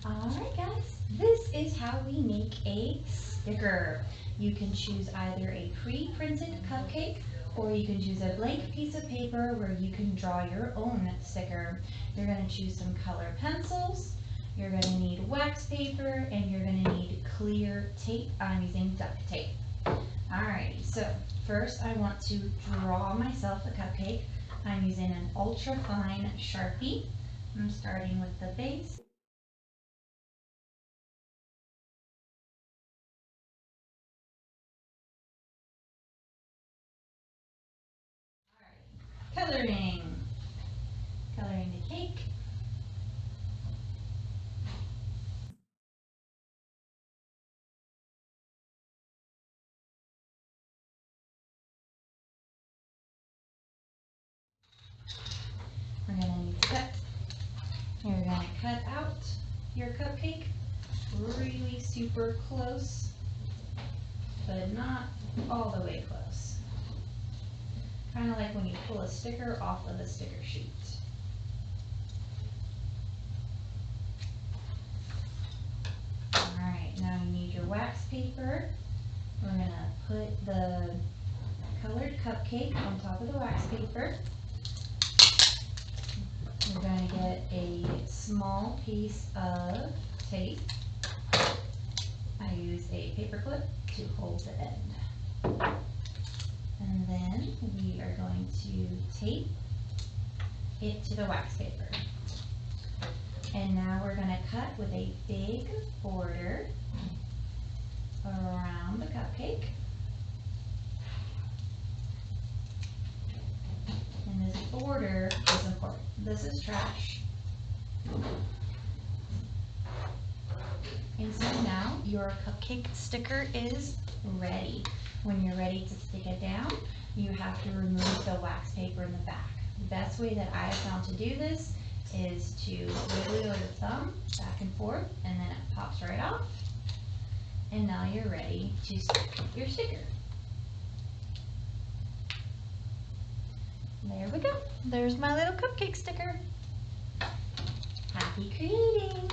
Alright guys, this is how we make a sticker. You can choose either a pre-printed cupcake or you can choose a blank piece of paper where you can draw your own sticker. You're going to choose some color pencils, you're going to need wax paper, and you're going to need clear tape. I'm using duct tape. Alrighty, so first I want to draw myself a cupcake. I'm using an ultra fine Sharpie. I'm starting with the base. Coloring the cake. We're going to need to cut. You're going to cut out your cupcake really super close, but not all the way close. Kind of like when you pull a sticker off of a sticker sheet. Alright, now you need your wax paper. We're going to put the colored cupcake on top of the wax paper. We're going to get a small piece of tape. I use a paper clip to hold the end. And then we are going to tape it to the wax paper. And now we're going to cut with a big border around the cupcake. And this border is important. This is trash. And so now your cupcake sticker is ready. When you're ready to stick it down, you have to remove the wax paper in the back. The best way that I have found to do this is to wiggle your thumb back and forth, and then it pops right off. And now you're ready to stick your sticker. There we go. There's my little cupcake sticker. Happy creating!